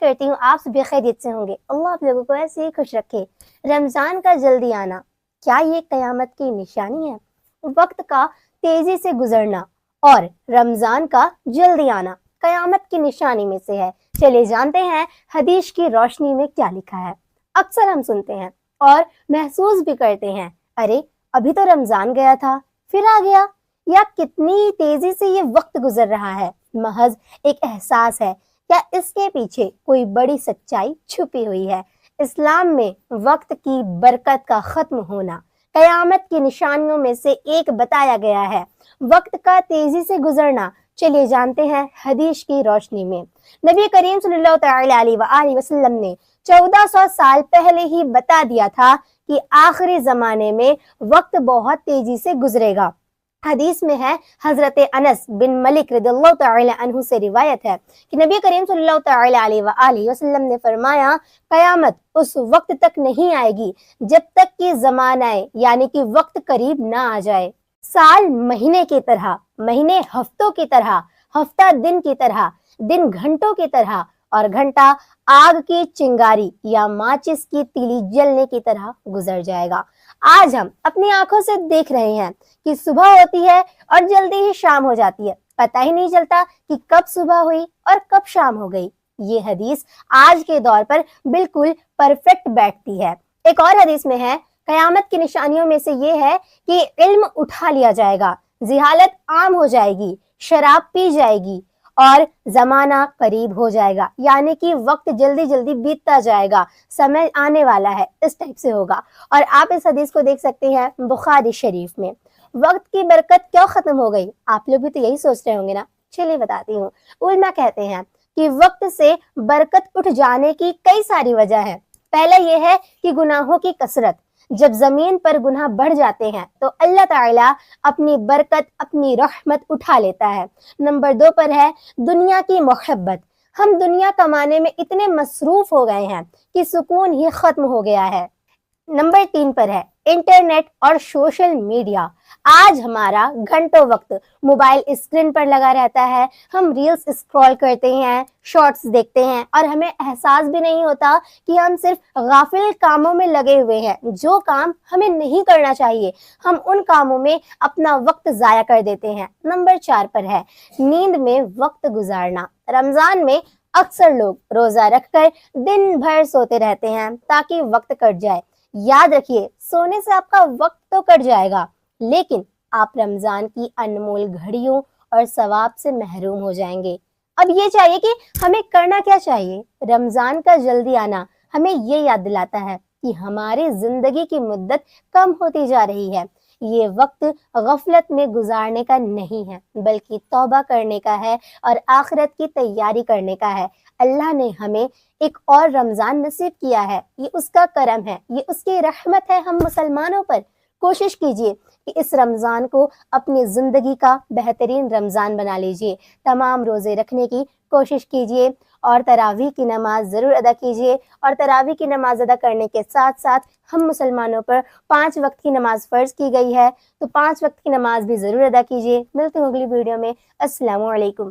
کرتی ہوں آپ سب خیریت سے ہوں گے۔ اللہ آپ لوگوں کو ایسے ہی خوش رکھے۔ رمضان کا جلدی آنا کیا یہ قیامت کی نشانی ہے؟ وقت کا تیزی سے گزرنا اور رمضان کا جلدی آنا قیامت کی نشانی میں سے ہے۔ چلے جانتے ہیں حدیث کی روشنی میں کیا لکھا ہے۔ اکثر ہم سنتے ہیں اور محسوس بھی کرتے ہیں، ارے ابھی تو رمضان گیا تھا پھر آ گیا، یا کتنی تیزی سے یہ وقت گزر رہا ہے۔ محض ایک احساس ہے، کیا اس کے پیچھے کوئی بڑی سچائی چھپی ہوئی ہے؟ اسلام میں وقت کی برکت کا ختم ہونا قیامت کی نشانیوں میں سے ایک بتایا گیا ہے۔ وقت کا تیزی سے گزرنا چلیے جانتے ہیں حدیث کی روشنی میں۔ نبی کریم صلی اللہ تعالی علیہ وآلہ وسلم نے 1400 سال پہلے ہی بتا دیا تھا کہ آخری زمانے میں وقت بہت تیزی سے گزرے گا۔ حدیث میں ہے، حضرت انس بن مالک رضی اللہ تعالی عنہ سے روایت ہے کہ نبی کریم صلی اللہ تعالی علیہ وآلہ وسلم نے فرمایا، قیامت اس وقت تک نہیں آئے گی جب تک کہ زمانہ یعنی کہ وقت قریب نہ آ جائے۔ سال مہینے کی طرح، مہینے ہفتوں کی طرح، ہفتہ دن کی طرح، دن گھنٹوں کی طرح، اور گھنٹہ آگ کی چنگاری یا ماچس کی تیلی جلنے کی طرح گزر جائے گا۔ آج ہم اپنی آنکھوں سے دیکھ رہے ہیں کہ صبح ہوتی ہے اور جلدی ہی شام ہو جاتی ہے، پتہ ہی نہیں چلتا کہ کب صبح ہوئی اور کب شام ہو گئی۔ یہ حدیث آج کے دور پر بالکل پرفیکٹ بیٹھتی ہے۔ ایک اور حدیث میں ہے، قیامت کی نشانیوں میں سے یہ ہے کہ علم اٹھا لیا جائے گا، جہالت عام ہو جائے گی، شراب پی جائے گی اور زمانہ قریب ہو جائے گا، یعنی کہ وقت جلدی جلدی بیتتا جائے گا، سمے آنے والا ہے، اس ٹائپ سے ہوگا۔ اور آپ اس حدیث کو دیکھ سکتے ہیں بخاری شریف میں۔ وقت کی برکت کیوں ختم ہو گئی؟ آپ لوگ بھی تو یہی سوچ رہے ہوں گے نا، چلیے بتاتی ہوں۔ علماء کہتے ہیں کہ وقت سے برکت اٹھ جانے کی کئی ساری وجہ ہے۔ پہلا یہ ہے کہ گناہوں کی کثرت۔ جب زمین پر گناہ بڑھ جاتے ہیں تو اللہ تعالیٰ اپنی برکت، اپنی رحمت اٹھا لیتا ہے۔ نمبر 2 پر ہے دنیا کی محبت۔ ہم دنیا کمانے میں اتنے مصروف ہو گئے ہیں کہ سکون ہی ختم ہو گیا ہے۔ نمبر 3 پر ہے انٹرنیٹ اور سوشل میڈیا۔ آج ہمارا گھنٹوں وقت موبائل اسکرین پر لگا رہتا ہے، ہم ریلز اسکرول کرتے ہیں، شارٹس دیکھتے ہیں اور ہمیں احساس بھی نہیں ہوتا کہ ہم صرف غافل کاموں میں لگے ہوئے ہیں، جو کام ہمیں نہیں کرنا چاہیے، ہم ان کاموں میں اپنا وقت ضائع کر دیتے ہیں۔ نمبر 4 پر ہے نیند میں وقت گزارنا۔ رمضان میں اکثر لوگ روزہ رکھ کر دن بھر سوتے رہتے ہیں تاکہ وقت کٹ جائے۔ یاد رکھیے، سونے سے آپ کا وقت تو کٹ جائے گا لیکن آپ رمضان کی انمول گھڑیوں اور ثواب سے محروم ہو جائیں گے۔ اب یہ چاہیے کہ ہمیں کرنا کیا چاہیے؟ رمضان کا جلدی آنا ہمیں یہ یاد دلاتا ہے کہ ہماری زندگی کی مدت کم ہوتی جا رہی ہے۔ یہ وقت غفلت میں گزارنے کا نہیں ہے بلکہ توبہ کرنے کا ہے اور آخرت کی تیاری کرنے کا ہے۔ اللہ نے ہمیں ایک اور رمضان نصیب کیا ہے، یہ اس کا کرم ہے، یہ اس کی رحمت ہے ہم مسلمانوں پر۔ کوشش کیجئے کہ اس رمضان کو اپنی زندگی کا بہترین رمضان بنا لیجئے۔ تمام روزے رکھنے کی کوشش کیجئے اور تراویح کی نماز ضرور ادا کیجئے، اور تراویح کی نماز ادا کرنے کے ساتھ ساتھ ہم مسلمانوں پر 5 وقت کی نماز فرض کی گئی ہے، تو 5 وقت کی نماز بھی ضرور ادا کیجئے۔ ملتے ہیں اگلی ویڈیو میں۔ السلام علیکم۔